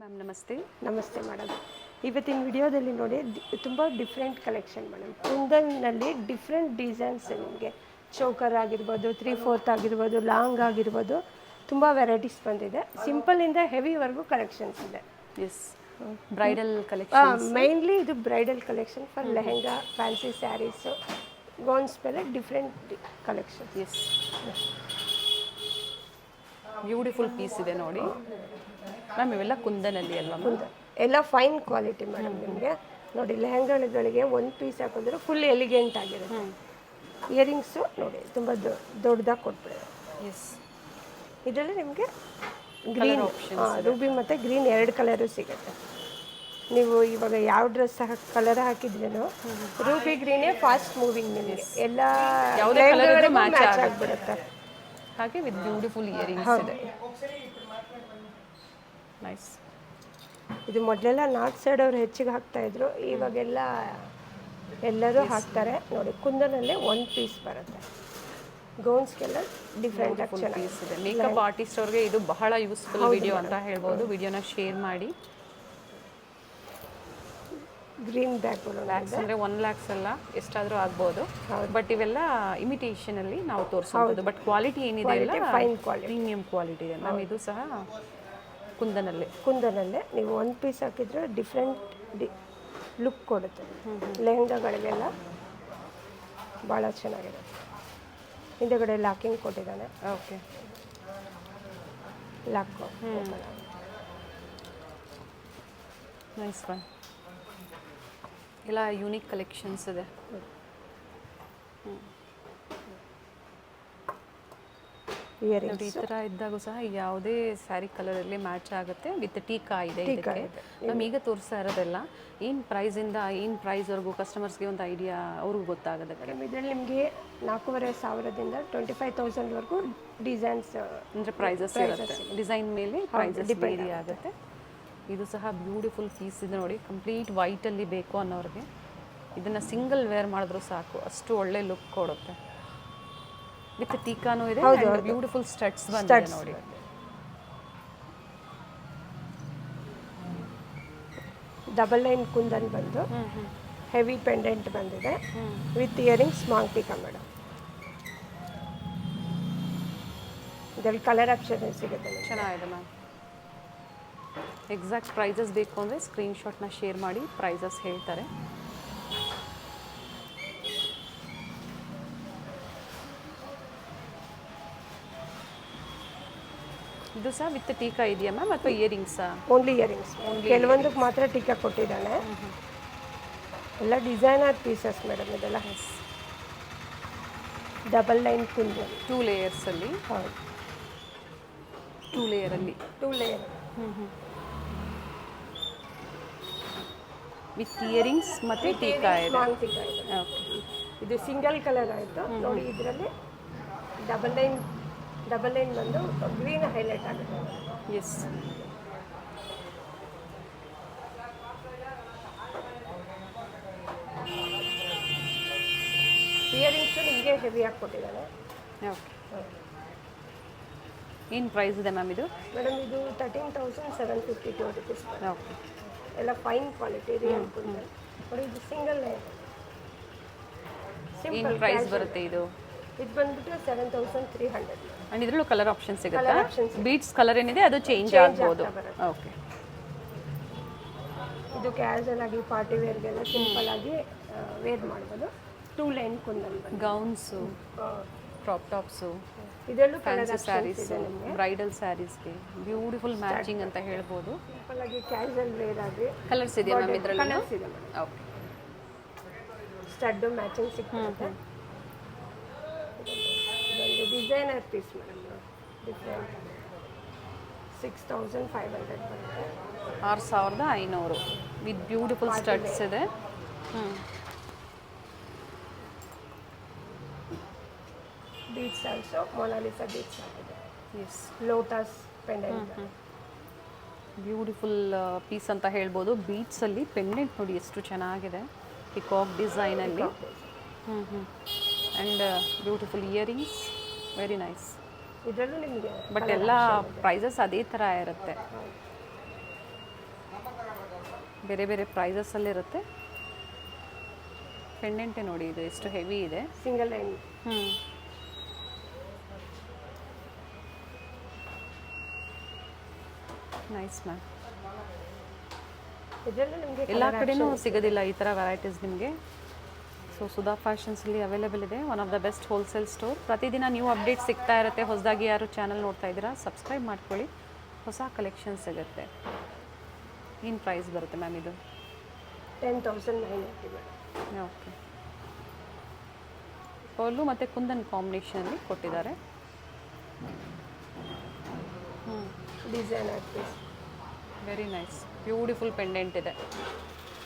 Ma'am ನಮಸ್ತೆ. ನಮಸ್ತೆ madam. ಇವತ್ತಿನ ವಿಡಿಯೋದಲ್ಲಿ ನೋಡಿ ತುಂಬ ಡಿಫ್ರೆಂಟ್ ಕಲೆಕ್ಷನ್ ಮೇಡಮ್. ಕುಂದನ್ನಲ್ಲಿ ಡಿಫ್ರೆಂಟ್ ಡಿಸೈನ್ಸ್ ನಿಮಗೆ ಚೋಕರ್ ಆಗಿರ್ಬೋದು, 3/4 ಆಗಿರ್ಬೋದು, ಲಾಂಗ್ ಆಗಿರ್ಬೋದು, ತುಂಬ ವೆರೈಟೀಸ್ ಬಂದಿದೆ. ಸಿಂಪಲಿಂದ ಹೆವಿವರೆಗೂ ಕಲೆಕ್ಷನ್ಸ್ ಇದೆ. Yes, bridal collection. ಮೈನ್ಲಿ ಇದು bridal collection for lehenga, fancy sarees, gowns ಮೇಲೆ different collection. Yes, beautiful piece ಇದೆ ನೋಡಿ ಮ್ಯಾಮ್. ಇವೆಲ್ಲ ಕುಂದನಲ್ಲಿ ಅಲ್ವಾ? ಎಲ್ಲ ಫೈನ್ ಕ್ವಾಲಿಟಿ ಮೇಡಮ್. ನಿಮಗೆ ನೋಡಿ ಲೆಹಂಗಾಗಳಿಗೆ ಒಂದು ಪೀಸ್ ಹಾಕಿದ್ರೆ ಫುಲ್ ಎಲಿಗೆಂಟ್ ಆಗಿರುತ್ತೆ. ಇಯರಿಂಗ್ಸು ನೋಡಿ ತುಂಬ ದೊಡ್ಡದಾಗಿ ಕೊಟ್ಬಿಡೋದು. ಎಸ್, ಇದರಲ್ಲಿ ನಿಮಗೆ ಗ್ರೀನ್, ರೂಬಿ ಮತ್ತು ಗ್ರೀನ್ 2 ಕಲರು ಸಿಗುತ್ತೆ. ನೀವು ಇವಾಗ ಯಾವ ಡ್ರೆಸ್ ಕಲರ್ ಹಾಕಿದ್ರೇನು ರೂಬಿ ಗ್ರೀನೇ ಫಾಸ್ಟ್ ಮೂವಿಂಗ್. ನಿಮಗೆ ಎಲ್ಲ ಮ್ಯಾಚ್ ಆಗಿಬಿಡುತ್ತೆ. ಹಾಗೆ ವಿತ್ ಬ್ಯೂಟಿಫುಲ್ ಇಯರಿಂಗ್ಸ್ ಇದೆ. ನೈಸ್. ಇದು ಮೊದಲೆಲ್ಲ ನಾರ್ತ್ ಸೈಡ್ ಅವರು ಹೆಚ್ಚಿಗೆ ಹಾಕ್ತಾಯಿದ್ರು, ಇವಾಗೆಲ್ಲ ಎಲ್ಲರೂ ಹಾಕ್ತಾರೆ. ನೋಡಿ ಕುಂದನಲ್ಲೇ 1 ಪೀಸ್ ಬರುತ್ತೆ. ಗೌನ್ಸ್ಗೆಲ್ಲ ಡಿಫ್ರೆಂಟ್ ಪೀಸ್ ಇದೆ. ಮೇಕಪ್ ಆರ್ಟಿಸ್ಟ್ ಅವ್ರಿಗೆ ಇದು ಬಹಳ ಯೂಸ್ಫುಲ್ ವಿಡಿಯೋ ಅಂತ ಹೇಳ್ಬೋದು. ವಿಡಿಯೋನ ಶೇರ್ ಮಾಡಿ. ಗ್ರೀನ್ ಬ್ಯಾಕ್ಗಳು ಲ್ಯಾಕ್ಸ್ ಅಂದರೆ 1 lakhs ಅಲ್ಲ, ಎಷ್ಟಾದರೂ ಆಗ್ಬೋದು. ಬಟ್ ಇವೆಲ್ಲ ಇಮಿಟೇಷನಲ್ಲಿ ನಾವು ತೋರಿಸೋದು. ಬಟ್ ಕ್ವಾಲಿಟಿ ಏನಿದೆ ಎಲ್ಲ ಫೈನ್ ಕ್ವಾಲಿಟಿ, ಪ್ರೀಮಿಯಂ ಕ್ವಾಲಿಟಿ ಇದೆ ಮ್ಯಾಮ್. ಇದು ಸಹ ಕುಂದನಲ್ಲೇ ನೀವು 1 ಪೀಸ್ ಹಾಕಿದ್ರೆ ಡಿಫ್ರೆಂಟ್ ಲುಕ್ ಕೊಡುತ್ತೆ. ಲೆಹಂಗಾಗಳಿಗೆಲ್ಲ ಭಾಳ ಚೆನ್ನಾಗಿರುತ್ತೆ. ಹಿಂದೆಗಡೆ ಲಾಕಿಂಗ್ ಕೊಟ್ಟಿದ್ದಾನೆ. Okay, lock. Nice ma'am. ಎಲ್ಲ ಯೂನಿಕ್ ಕಲೆಕ್ಷನ್ಸ್ ಇದೆ. ನೋಡಿ, ಈ ಥರ ಇದ್ದಾಗೂ ಸಹ ಯಾವುದೇ ಸ್ಯಾರಿ ಕಲರಲ್ಲಿ ಮ್ಯಾಚ್ ಆಗುತ್ತೆ. ವಿತ್ ಟೀಕಾ ಇದೆ ಇದಕ್ಕೆ. ನಮ್ಗೆ ಈಗ ತೋರಿಸ್ತಾ ಇರೋದೆಲ್ಲ ಏನು ಪ್ರೈಸಿಂದ ಏನು ಪ್ರೈಸ್ವರೆಗೂ ಕಸ್ಟಮರ್ಸ್ಗೆ ಒಂದು ಐಡಿಯಾ ಅವ್ರಿಗೆ ಗೊತ್ತಾಗೋದಕ್ಕೆ. ಇದರಲ್ಲಿ ನಿಮಗೆ 4,500ದಿಂದ 25,000ವರೆಗೂ ಡಿಸೈನ್ಸ್ ಅಂದರೆ ಪ್ರೈಸಸ್ ಇರುತ್ತೆ. ಡಿಸೈನ್ ಮೇಲೆ ಪ್ರೈಸಸ್ ವೇರಿ ಆಗುತ್ತೆ. ಇದು ಸಹ ಬ್ಯೂಟಿಫುಲ್ ಪೀಸ್ ಇದೆ ನೋಡಿ. ಕಂಪ್ಲೀಟ್ ವೈಟಲ್ಲಿ ಬೇಕು ಅನ್ನೋರಿಗೆ ಇದನ್ನು ಸಿಂಗಲ್ ವೇರ್ ಮಾಡಿದ್ರು ಸಾಕು, ಅಷ್ಟು ಒಳ್ಳೆ ಲುಕ್ ಕೊಡುತ್ತೆ. ವಿತ್ ಟೀಕಾನೂ ಇದೆ, ಬ್ಯೂಟಿಫುಲ್ ಸ್ಟಡ್ಸ್ ಬಂದಿದೆ ನೋಡಿ. ಡಬಲ್ ಲೈನ್ ಕುಂದನ್ ಬಂದು ಹೆವಿ ಪೆಂಡೆಂಟ್ ಬಂದಿದೆ with earrings Maang Tika madam. ಇದರಲ್ಲಿ ಕಲರ್ ಆಪ್ಷನ್ ಸಿಗುತ್ತೆ. ಚೆನ್ನಾಗಿದೆ ಮ್ಯಾಮ್. ಎಕ್ಸಾಕ್ಟ್ ಪ್ರೈಸಸ್ ಬೇಕು ಅಂದರೆ ಸ್ಕ್ರೀನ್ಶಾಟ್ನ ಶೇರ್ ಮಾಡಿ, ಪ್ರೈಸಸ್ ಹೇಳ್ತಾರೆ. ಇದು ಸಹ ವಿತ್ ಟೀಕಾ ಇದೆಯಾ ಮ್ಯಾಮ್ ಅಥವಾ ಇಯರಿಂಗ್ಸಾ? Only earrings. ಕೆಲವೊಂದಕ್ಕೆ ಮಾತ್ರ ಟೀಕಾ ಕೊಟ್ಟಿದ್ದಾನೆ. ಎಲ್ಲ ಡಿಸೈನರ್ ಪೀಸಸ್ ಮೇಡಮ್ ಇದೆಲ್ಲ. Double line kundan 2 ಲೇಯರ್ಸಲ್ಲಿ. ಹೌದು, 2 ಲೇಯರಲ್ಲಿ. 2 ಲೇಯರ್ ವಿತ್ ಇಯರಿಂಗ್ಸ್ ಮತ್ತು ಟೀಕಾ ಇದೆ. ಮಾಂಗ್ ಟೀಕಾ ಇದೆ. ಓಕೆ, ಇದು ಸಿಂಗಲ್ ಕಲರ್ ಆಯಿತು ನೋಡಿ. ಇದರಲ್ಲಿ ಡಬಲ್ ಲೈನ್ ಬಂದು ಗ್ರೀನ್ ಹೈಲೈಟ್ ಆಗುತ್ತೆ. ಎಸ್, ಇಯರಿಂಗ್ಸು ನಿಮಗೆ ಹೆವಿಯಾಗಿ ಕೊಟ್ಟಿದ್ದಾನೆ. ಓಕೆ, ಏನು ಪ್ರೈಸ್ ಇದೆ ಮ್ಯಾಮ್ ಇದು? ಮೇಡಮ್ ಇದು 13,752 ರುಪೀಸ್. ಓಕೆ, ಎಲ್ಲ ಫೈನ್ ಕ್ವಾಲಿಟಿ ರಿಯಲ್ ಕುಂದನ್ ನೋಡಿ. ಇದು ಸಿಂಗಲ್ ಲೈನ್. ಏನು ಪ್ರೈಸ್ ಬರುತ್ತೆ ಇದು? ಇದು ಬಂದ್ಬಿಟ್ಟು 7,300. ಆ್ಯಂಡ್ ಇದರಲ್ಲೂ ಕಲರ್ ಆಪ್ಷನ್ ಸಿಗುತ್ತೆ. ಬೀಡ್ಸ್ ಕಲರ್ ಏನಿದೆ ಅದು ಚೇಂಜ್ ಆಗ್ಬೋದು. ಓಕೆ, ಇದು ಕ್ಯಾಶುವಲ್ ಆಗಿ ಪಾರ್ಟಿ ವೇರ್ಗೆಲ್ಲ ಸಿಂಪಲ್ ಆಗಿ ವೇರ್ ಮಾಡ್ಬೋದು. 2 line kundan gowns, crop tops, ಇದರಲ್ಲೂ ಫ್ಯಾನ್ಸಿ ಸ್ಯಾರೀಸು, ಬ್ರೈಡಲ್ ಸ್ಯಾರೀಸ್ಗೆ ಬ್ಯೂಟಿಫುಲ್ ಮ್ಯಾಚಿಂಗ್ ಅಂತ ಹೇಳ್ಬೋದು. ಸಿಂಪಲ್ ಆಗಿ ಕ್ಯಾಶುವಲ್ ವೇರ್ ಆಗಿ ಕಲರ್ಸ್ ಇದೆಯಾ ಮ್ಯಾಮ್ ಇದರಲ್ಲಿ? ಕಲರ್ಸ್ ಇದೆ ಮೇಡಮ್. ಓಕೆ, ಸ್ಟಡ್ಡು ಮ್ಯಾಚಿಂಗ್ ಸಿಗುತ್ತೆ. ಇದೊಂದು ಡಿಸೈನರ್ ಪೀಸ್ ಮೇಡಮ್. ಡಿಫ್ರೆಂಟ್ 6,500 ಬರುತ್ತೆ. 6,500 ವಿತ್ ಬ್ಯೂಟಿಫುಲ್ ಸ್ಟಡ್ಸ್ ಇದೆ. ಬೀಡ್ಸ್ ಆಲ್ಸೋ ಮೊನಾಲಿಸಾ ಬೀಡ್ಸ್ ಆಗಿದೆ. Yes, lotus pendant. Beautiful piece ಅಂತ ಹೇಳ್ಬೋದು. ಬೀಡ್ಸಲ್ಲಿ ಪೆಂಡೆಂಟ್ ನೋಡಿ ಎಷ್ಟು ಚೆನ್ನಾಗಿದೆ, ಪಿಕಾಕ್ ಡಿಸೈನಲ್ಲಿ. And beautiful earrings, very nice. ಇದರಲ್ಲೂ ನಿಮಗೆ ಬಟ್ ಎಲ್ಲ ಪ್ರೈಸಸ್ ಅದೇ ಥರ ಇರುತ್ತೆ. ಬೇರೆ ಬೇರೆ ಪ್ರೈಸಸ್ಸಲ್ಲಿರುತ್ತೆ. ಪೆಂಡೆಂಟೇ ನೋಡಿ ಇದು ಎಷ್ಟು ಹೆವಿ ಇದೆ. Single line. Nice ma'am. ಇದರಲ್ಲಿ ನಿಮಗೆ ಎಲ್ಲ ಕಡೆನೂ ಸಿಗೋದಿಲ್ಲ ಈ ಥರ ವೆರೈಟೀಸ್ ನಿಮಗೆ. ಸೊ ಸುಧಾ ಫ್ಯಾಷನ್ಸಲ್ಲಿ ಅವೈಲೇಬಲ್ ಇದೆ. One of the best wholesale store. ಪ್ರತಿದಿನ ನ್ಯೂ ಅಪ್ಡೇಟ್ ಸಿಗ್ತಾ ಇರುತ್ತೆ. ಹೊಸದಾಗಿ ಯಾರು ಚಾನಲ್ ನೋಡ್ತಾ ಇದ್ದೀರಾ ಸಬ್ಸ್ಕ್ರೈಬ್ ಮಾಡ್ಕೊಳ್ಳಿ, ಹೊಸ ಕಲೆಕ್ಷನ್ ಸಿಗುತ್ತೆ. ಏನು ಪ್ರೈಸ್ ಬರುತ್ತೆ ಮ್ಯಾಮ್ ಇದು? 10,980 ಮೇಡಮ್. ಓಕೆ. ಪರ್ಲು ಮತ್ತು ಕುಂದನ್ ಕಾಂಬಿನೇಷನಲ್ಲಿ ಕೊಟ್ಟಿದ್ದಾರೆ. Designer piece. Very nice. Beautiful pendant ಇದೆ.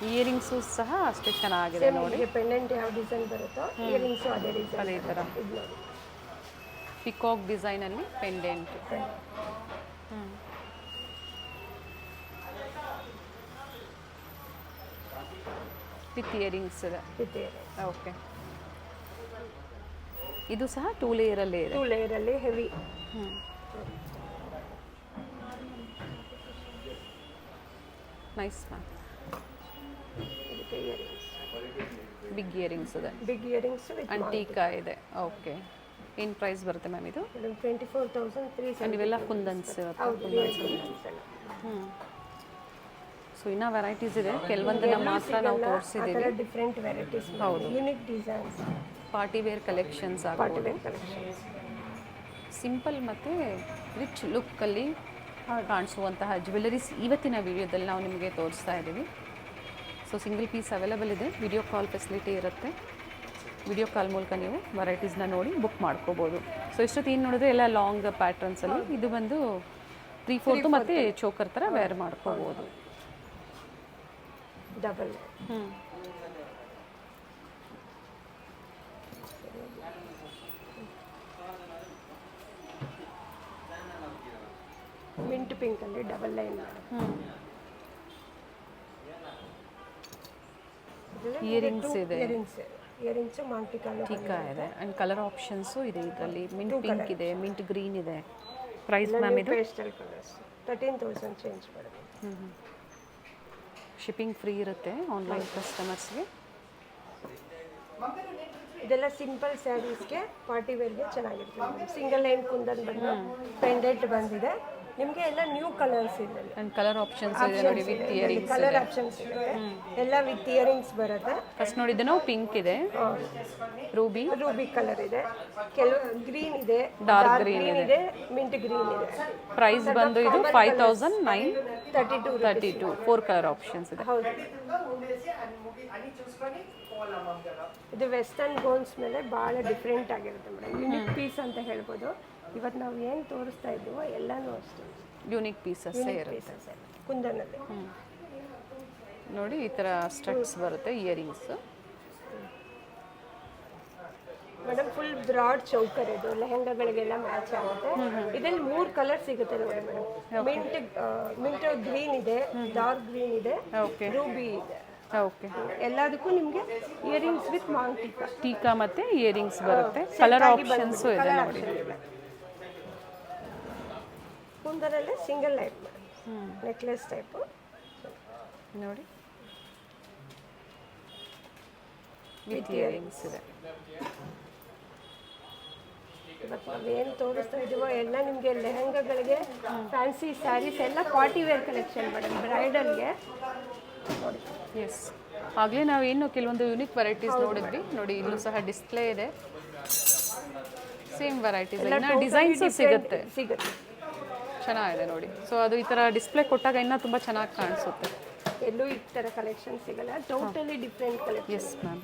ಇಯರಿಂಗ್ಸು ಸಹ ಅಷ್ಟೇ ಚೆನ್ನಾಗಿದೆ ನೋಡಿ. ಪೆಂಡೆಂಟ್ ಯಾವ ಡಿಸೈನ್ ಬರುತ್ತೋ ಇಯರಿಂಗ್ಸು ಅದೇ ಡಿಸೈನ್. ಅದೇ ಥರ ಇದು ನೋಡಿ ಪಿಕಾಕ್ ಡಿಸೈನಲ್ಲಿ ಪೆಂಡೆಂಟ್. ವಿತ್ ಇಯರಿಂಗ್ಸ್ ಇದೆ. With earrings. ಓಕೆ. ಇದು ಸಹ 2 ಲೇಯರಲ್ಲೇ ಇದೆ. 2 ಲೇಯರಲ್ಲಿ ಹೆವಿ. Nice ma'am. ಇದಕ್ಕೆ ಇಯರಿಂಗ್ಸ್. ಬಿಗ್ ಇಯರಿಂಗ್ಸ್ ಇದೆ. ಬಿಗ್ ಇಯರಿಂಗ್ಸ್ ವಿತ್ ಅಂಟೀಕಾ ಇದೆ. ಓಕೆ. ಏನು ಪ್ರೈಸ್ ಬರುತ್ತೆ ಮ್ಯಾಮ್ ಇದು? 24,370. ನೀವೆಲ್ಲ ಕುಂದನ್ಸ್ ಇರುತ್ತೆ. ಸೊ ಇನ್ನೂ ವೆರೈಟೀಸ್ ಇದೆ. ಕೆಲವೊಂದನ್ನ ಮಾತ್ರ ನಾವು ತೋರಿಸಿದ್ದೀವಿ. Different varieties. ಹೌದು. Unique designs. Party wear collections party ಆಗ್ಬೋದು. Wear collections. ಸಿಂಪಲ್ ಮತ್ತು ರಿಚ್ ಲುಕ್ಕಲ್ಲಿ ಕಾಣಿಸುವಂತಹ ಜ್ಯುವೆಲರೀಸ್ ಇವತ್ತಿನ ವಿಡಿಯೋದಲ್ಲಿ ನಾವು ನಿಮಗೆ ತೋರಿಸ್ತಾ ಇದ್ದೀವಿ. ಸೊ ಸಿಂಗಲ್ ಪೀಸ್ ಅವೈಲೇಬಲ್ ಇದೆ. ವಿಡಿಯೋ ಕಾಲ್ ಫೆಸಿಲಿಟಿ ಇರುತ್ತೆ. ವಿಡಿಯೋ ಕಾಲ್ ಮೂಲಕ ನೀವು ವೆರೈಟೀಸ್ನ ನೋಡಿ ಬುಕ್ ಮಾಡ್ಕೋಬೋದು. ಸೊ ಇಷ್ಟೊತ್ತು ಏನು ನೋಡಿದ್ರೆ ಎಲ್ಲ ಲಾಂಗ್ ಪ್ಯಾಟ್ರನ್ಸಲ್ಲಿ, ಇದು ಬಂದು 3/4 ಮತ್ತು ಚೋಕರ್ ಥರ ವೇರ್ ಮಾಡ್ಕೋಬೋದು. ಡಬಲ್. ಮಿಂಟ್ ಪಿಂಕ್ ಅಲ್ಲಿ ಡಬಲ್ ಲೈನ್. ಇಯರಿಂಗ್ಸ್ ಇದೆ. ಇಯರಿಂಗ್ಸ್ ಮಾಂಟಿಕಾಲು ಟೀಕಾ ಇದೆ. ಆ್ಯಂಡ್ ಕಲರ್ ಆಪ್ಷನ್ಸು ಇದೆ ಇದರಲ್ಲಿ. ಮಿಂಟ್ ಪಿಂಕ್ ಇದೆ, ಮಿಂಟ್ ಗ್ರೀನ್ ಇದೆ. ಪ್ರೈಸ್ ಮ್ಯಾಮ್ ಇದು? Pastel colours. 13,000 ಚೇಂಜ್ ಮಾಡಿದೆ. ಶಿಪ್ಪಿಂಗ್ ಫ್ರೀ ಇರುತ್ತೆ ಆನ್ಲೈನ್ ಕಸ್ಟಮರ್ಸ್ಗೆ. ಇದೆಲ್ಲ ಸಿಂಪಲ್ ಸ್ಯಾರೀಸ್ಗೆ ಪಾರ್ಟಿ ವೇರ್ಗೆ ಚೆನ್ನಾಗಿರ್ತದೆ. ಸಿಂಗಲ್ ಲೈನ್ ಕುಂದನ್ ಬಂದು ಪೆಂಡೆಂಟ್ ಬಂದಿದೆ. ನಿಮಗೆ ಎಲ್ಲ ನ್ಯೂ ಕಲರ್ಸ್ ಇದೆ. ಆ್ಯಂಡ್ ಕಲರ್ ಆಪ್ಷನ್ಸ್ ಇದೆ ನೋಡಿ. ವಿತ್ ಇಯರಿಂಗ್ಸ್ ಕಲರ್ ಆಪ್ಷನ್ಸ್ ಇದೆ. ಎಲ್ಲ ವಿತ್ ಇಯರಿಂಗ್ಸ್ ಬರುತ್ತೆ. ಫಸ್ಟ್ ನೋಡಿದ್ದು ನಾವು ಪಿಂಕ್ ಇದೆ, ರೂಬಿ ಕಲರ್ ಇದೆ, ಕೆಲವು ಗ್ರೀನ್ ಇದೆ, ಡಾರ್ಕ್ ಗ್ರೀನ್ ಇದೆ, ಮಿಂಟ್ ಗ್ರೀನ್ ಇದೆ. ಪ್ರೈಸ್ ಬಂದು ಇದು 5,932. 4 ಕಲರ್ ಆಪ್ಷನ್ಸ್ ಇದೆ. ಹೌದು. ಇದು ವೆಸ್ಟರ್ನ್ ಗೋನ್ಸ್ ಮೇಲೆ ಭಾಳ ಡಿಫ್ರೆಂಟ್ ಆಗಿರುತ್ತೆ ಮೇಡಮ್. ಯೂನಿಕ್ ಪೀಸ್ ಅಂತ ಹೇಳ್ಬೋದು. ಇವತ್ತು ನಾವು ಏನು ತೋರಿಸ್ತಾ ಇದ್ದೀವೋ ಎಲ್ಲನೂ ಅಷ್ಟೇ ಯೂನಿಕ್ ಪೀಸಸ್ಸೇ ಇರುತ್ತೆ. ಕುಂದನಲ್ಲಿ ನೋಡಿ ಈ ಥರ ಸ್ಟಡ್ಸ್ ಬರುತ್ತೆ, ಇಯರಿಂಗ್ಸ್. ಮೇಡಮ್ ಫುಲ್ ಬ್ರಾಡ್ ಚೌಕರ್ ಇದು. ಲೆಹೆಂಗಾಗಳಿಗೆಲ್ಲ ಮ್ಯಾಚ್ ಆಗುತ್ತೆ. ಇದರಲ್ಲಿ 3 ಕಲರ್ ಸಿಗುತ್ತೆ ನೋಡಿ ಮೇಡಮ್. ಮಿಂಟ್ ಗ್ರೀನ್ ಇದೆ, ಡಾರ್ಕ್ ಗ್ರೀನ್ ಇದೆ, ರೂಬಿ ಇದೆ. ಓಕೆ. ಎಲ್ಲದಕ್ಕೂ ನಿಮಗೆ ಇಯರಿಂಗ್ಸ್ ವಿತ್ ಮಾಂಗ್ ಟೀಕಾ ಮತ್ತು ಇಯರಿಂಗ್ಸ್ ಬರುತ್ತೆ. ಕಲರ್ ಆಪ್ಷನ್ಸು ಇದೆ ನೋಡಿ. ಕುಂದರಲ್ಲೇ ಸಿಂಗಲ್ ಲೈಟ್ ನೆಕ್ಲೆಸ್ ಟೈಪು ನೋಡಿ. ವಿತ್ ಇಯರಿಂಗ್ಸ್ ಇದೆ. ಇವತ್ತು ನಾವೇನು ತೋರಿಸ್ತಾ ಇದ್ದೀವೋ ಎಲ್ಲ ನಿಮಗೆ ಲೆಹಂಗಾಗಳಿಗೆ, ಫ್ಯಾನ್ಸಿ ಸ್ಯಾರೀಸ್ ಎಲ್ಲ ಪಾರ್ಟಿ ವೇರ್ ಕಲೆಕ್ಷನ್ ಮೇಡಮ್. ಬ್ರೈಡಲ್ಗೆ ನೋಡಿ. ಎಸ್, ಆಗಲೇ ನಾವೇನು ಕೆಲವೊಂದು ಯೂನಿಕ್ ವೆರೈಟೀಸ್ ನೋಡಿದ್ವಿ ನೋಡಿ. ಇಲ್ಲೂ ಸಹ ಡಿಸ್ಪ್ಲೇ ಇದೆ. ಸೇಮ್ ವೆರೈಟೀಸ್ ಡಿಸೈನ್ಸು ಸಿಗುತ್ತೆ. ಚೆನ್ನಾಗಿದೆ ನೋಡಿ. ಸೊ ಅದು ಈ ಥರ ಡಿಸ್ಪ್ಲೇ ಕೊಟ್ಟಾಗ ಇನ್ನೂ ತುಂಬ ಚೆನ್ನಾಗಿ ಕಾಣಿಸುತ್ತೆ. ಎಲ್ಲೂ ಈ ಥರ ಕಲೆಕ್ಷನ್ ಸಿಗಲ್ಲ. Totally different collection. Yes ma'am.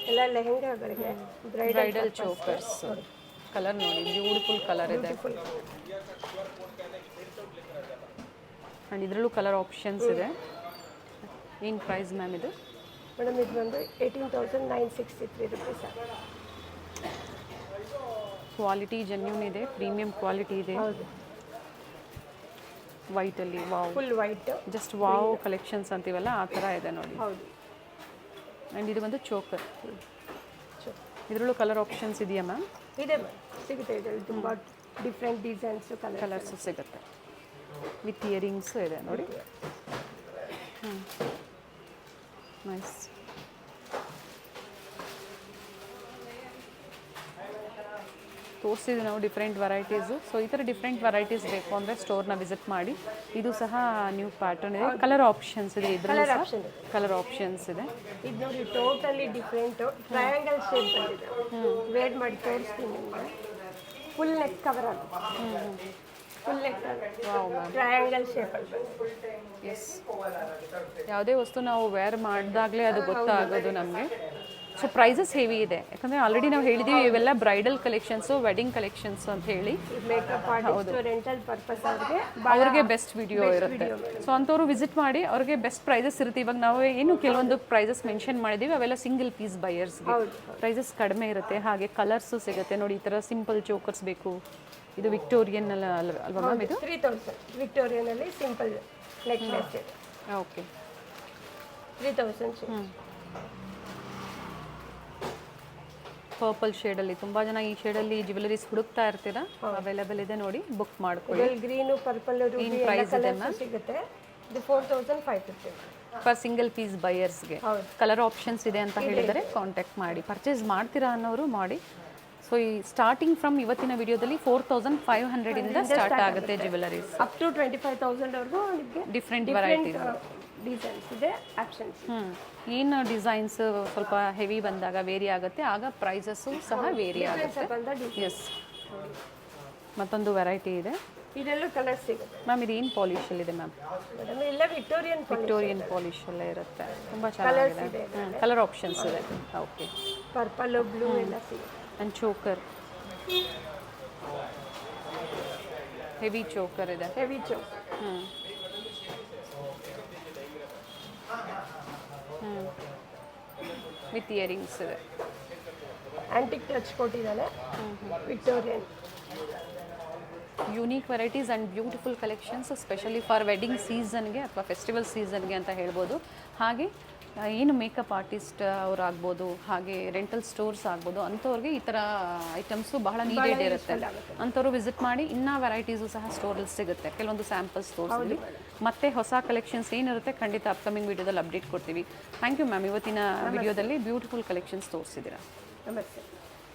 ಎಲ್ಲ ಲೆಹಂಗಾಗಳಿಗೆ ಬ್ರೈಡಲ್ ಚೋಕರ್ಸ್. ಕಲರ್ ನೋಡಿ, ಬ್ಯೂಟಿಫುಲ್ ಕಲರ್ ಇದೆ. ಆ್ಯಂಡ್ ಇದರಲ್ಲೂ ಕಲರ್ ಆಪ್ಷನ್ಸ್ ಇದೆ. ಏನು ಪ್ರೈಸ್ ಮ್ಯಾಮ್ ಇದು? ಮೇಡಮ್ ಇದು ಬಂದು 18,963 ರುಪೀಸ್. ಕ್ವಾಲಿಟಿ ಜೆನ್ಯೂನ್ ಇದೆ, ಪ್ರೀಮಿಯಂ ಕ್ವಾಲಿಟಿ ಇದೆ. ಹೌದು. ವೈಟಲ್ಲಿ wow, full white, just wow collections ಅಂತೀವಲ್ಲ ಆ ಥರ ಇದೆ ನೋಡಿ. ಹೌದು. ಆ್ಯಂಡ್ ಇದು ಬಂದು ಚೋಕರ್. ಇದರಲ್ಲೂ ಕಲರ್ ಆಪ್ಷನ್ಸ್ ಇದೆಯಾ ಮ್ಯಾಮ್? ಇದೆ ಮ್ಯಾಮ್, ಸಿಗುತ್ತೆ. ಇದರಲ್ಲಿ ತುಂಬ ಡಿಫ್ರೆಂಟ್ ಡಿಸೈನ್ಸು ಕಲರ್ಸು ಸಿಗುತ್ತೆ. ವಿತ್ ಇಯರಿಂಗ್ಸು ಇದೆ ನೋಡಿ. ನೈಸ್. ತೋರಿಸಿದ್ವಿ ನಾವು ಡಿಫ್ರೆಂಟ್ ವೆರೈಟೀಸು. ಸೊ ಈ ಥರ ಡಿಫ್ರೆಂಟ್ ವೆರೈಟೀಸ್ ಬೇಕು ಅಂದರೆ ಸ್ಟೋರ್ನ ವಿಸಿಟ್ ಮಾಡಿ. ಇದು ಸಹ ನ್ಯೂ ಪ್ಯಾಟರ್ನ್ ಇದೆ, ಕಲರ್ ಆಪ್ಷನ್ಸ್ ಇದೆ, ಇದರಲ್ಲಿ ಆಪ್ಷನ್ ಇದೆ. ಕಲರ್ ಆಪ್ಷನ್ಸ್ ಇದೆ. ಇದು ನೋಡಿ ಟೋಟಲಿ ಡಿಫ್ರೆಂಟು ಟ್ರಯಾಂಗಲ್ ಶೇಪ್ ಬಂದಿದೆ. ವೇರ್ ಮಾಡಿ ತೋರಿಸ್ತೀನಿ ನಿಮಗೆ. ಫುಲ್ ನೆಕ್ ಕವರ್ ಆಗುತ್ತೆ. ಫುಲ್ ನೆಕ್ ಟ್ರಯಾಂಗಲ್ ಶೇಪಲ್ಲಿ ಎಸ್, ಯಾವುದೇ ವಸ್ತು ನಾವು ವೇರ್ ಮಾಡಿದಾಗಲೇ ಅದು ಗೊತ್ತಾಗೋದು ನಮಗೆ. ಸೊ ಪ್ರೈಸಸ್ ಹೆವಿ ಇದೆ, ಯಾಕಂದರೆ ಆಲ್ರೆಡಿ ನಾವು ಹೇಳಿದ್ದೀವಿ ಇವೆಲ್ಲ ಬ್ರೈಡಲ್ ಕಲೆಕ್ಷನ್ಸು, ವೆಡ್ಡಿಂಗ್ ಕಲೆಕ್ಷನ್ಸ್ ಅಂತ ಹೇಳಿ. ಮೇಕಪ್ ಆರ್ಟಿಸ್ಟ್ ರೆಂಟಲ್ ಪರ್ಪಸ್ ಅವ್ರಿಗೆ ಬೆಸ್ಟ್ ವಿಡಿಯೋ ಇರುತ್ತೆ. ಸೊ ಅಂಥವ್ರು ವಿಸಿಟ್ ಮಾಡಿ, ಅವ್ರಿಗೆ ಬೆಸ್ಟ್ ಪ್ರೈಸಸ್ ಇರುತ್ತೆ. ಇವಾಗ ನಾವು ಏನು ಕೆಲವೊಂದು ಪ್ರೈಸಸ್ ಮೆನ್ಷನ್ ಮಾಡಿದ್ದೀವಿ, ಅವೆಲ್ಲ ಸಿಂಗಲ್ ಪೀಸ್ ಬೈಯರ್ಸ್ಗೆ ಪ್ರೈಸಸ್ ಕಡಿಮೆ ಇರುತ್ತೆ. ಹಾಗೆ ಕಲರ್ಸು ಸಿಗುತ್ತೆ ನೋಡಿ. ಈ ಥರ ಸಿಂಪಲ್ ಚೋಕರ್ಸ್ ಬೇಕು. ಇದು ವಿಕ್ಟೋರಿಯನ್ ಅಲ್ವಾ ಮ್ಯಾಮ್? ಇದು 3000 ವಿಕ್ಟೋರಿಯನಲ್ಲಿ ಸಿಂಪಲ್ ನೆಕ್ಲೆಸ್ ಇದೆ. ಓಕೆ, 3000. ಪರ್ಪಲ್ ಶೇಡಲ್ಲಿ ತುಂಬ ಜನ ಈ ಶೇಡಲ್ಲಿ ಜ್ಯುವೆಲರೀಸ್ ಹುಡುಕ್ತಾ ಇರ್ತೀರಾ, ಅವೈಲೇಬಲ್ ಇದೆ ನೋಡಿ, ಬುಕ್ ಮಾಡ್ಕೊಳ್ಳಿ. ಗ್ರೀನು ಪರ್ಪಲ್ ಏನು ಪ್ರೈಸ್ ಇದೆ ಮ್ಯಾಮ್? ಸಿಗುತ್ತೆ. ಇದು 4550 ಪರ್ ಸಿಂಗಲ್ ಪೀಸ್ ಬೈಯರ್ಸ್ಗೆ. ಕಲರ್ ಆಪ್ಷನ್ಸ್ ಇದೆ ಅಂತ ಹೇಳಿದರೆ ಕಾಂಟ್ಯಾಕ್ಟ್ ಮಾಡಿ. ಪರ್ಚೇಸ್ ಮಾಡ್ತೀರಾ ಅನ್ನೋರು ಮಾಡಿ. ಸೊ ಈ ಸ್ಟಾರ್ಟಿಂಗ್ ಫ್ರಮ್ ಇವತ್ತಿನ ವಿಡಿಯೋದಲ್ಲಿ 4500 ಇಂದ ಸ್ಟಾರ್ಟ್ ಆಗುತ್ತೆ ಜ್ಯುವೆಲರೀಸ್. ಅಪ್ ಟು 25,000 ವರೆಗೂ ನಿಮಗೆ ಡಿಫ್ರೆಂಟ್ ವೆರೈಟೀಸ್ ಡಿಸೈನ್ಸ್ ಇದೆ, ಆಪ್ಷನ್ಸ್. ಏನು ಡಿಸೈನ್ಸ್ ಸ್ವಲ್ಪ ಹೆವಿ ಬಂದಾಗ ವೇರಿ ಆಗುತ್ತೆ, ಆಗ ಪ್ರೈಸಸ್ಸು ಸಹ ವೇರಿ ಆಗುತ್ತೆ. ಎಸ್, ಮತ್ತೊಂದು ವೆರೈಟಿ ಇದೆ. ಇದೆಲ್ಲ ಕಲರ್ಸ್ ಸಿಗುತ್ತೆ ಮ್ಯಾಮ್. ಇದು ಏನು ಪಾಲಿಶಲ್ಲಿದೆ ಮ್ಯಾಮ್? ಮೇಡಮ್ ಎಲ್ಲ ವಿಕ್ಟೋರಿಯನ್ ಪಾಲಿಶಲ್ಲೇ ಇರುತ್ತೆ. ತುಂಬ ಚೆನ್ನಾಗಿದೆ. ಕಲರ್ ಆಪ್ಷನ್ಸ್ ಇದೆ. ಓಕೆ, ಪರ್ಪಲ್ ಬ್ಲೂ ಎಲ್ಲ ಸಿಗುತ್ತೆ. ಆ್ಯಂಡ್ ಚೋಕರ್, ಹೆವಿ ಚೋಕರ್ ಇದೆ. Heavy choke. ವಿತ್ ಇಯರಿಂಗ್ಸ್ ಇದೆ. ಆಂಟಿಕ್ ಟಚ್ ಕೊಟ್ಟಿದ್ದಾನೆ. Victorian unique varieties and beautiful collections, specially for wedding ಸೀಸನ್ಗೆ ಅಥವಾ ಫೆಸ್ಟಿವಲ್ ಸೀಸನ್ಗೆ ಅಂತ ಹೇಳ್ಬೋದು. ಹಾಗೆ ಏನು ಮೇಕಪ್ ಆರ್ಟಿಸ್ಟ್ ಅವರಾಗ್ಬೋದು, ಹಾಗೆ ರೆಂಟಲ್ ಸ್ಟೋರ್ಸ್ ಆಗ್ಬೋದು, ಅಂಥವ್ರಿಗೆ ಈ ಥರ ಐಟಮ್ಸು ಬಹಳ ನೀಡೆಡ್ ಇರುತ್ತೆ. ಅಂಥವ್ರು ವಿಸಿಟ್ ಮಾಡಿ. ಇನ್ನೂ ವೆರೈಟೀಸು ಸಹ ಸ್ಟೋರಲ್ಲಿ ಸಿಗುತ್ತೆ, ಕೆಲವೊಂದು ಸ್ಯಾಂಪಲ್ಸ್ ತೋರಿಸ್ತೀವಿ. ಮತ್ತೆ ಹೊಸ ಕಲೆಕ್ಷನ್ಸ್ ಏನಿರುತ್ತೆ ಖಂಡಿತ ಅಪ್ಕಮಿಂಗ್ ವಿಡಿಯೋದಲ್ಲಿ ಅಪ್ಡೇಟ್ ಕೊಡ್ತೀವಿ. Thank you ma'am. ಇವತ್ತಿನ ವಿಡಿಯೋದಲ್ಲಿ ಬ್ಯೂಟಿಫುಲ್ ಕಲೆಕ್ಷನ್ಸ್ ತೋರಿಸಿದ್ದೀರಾ. ನಮಸ್ತೆ.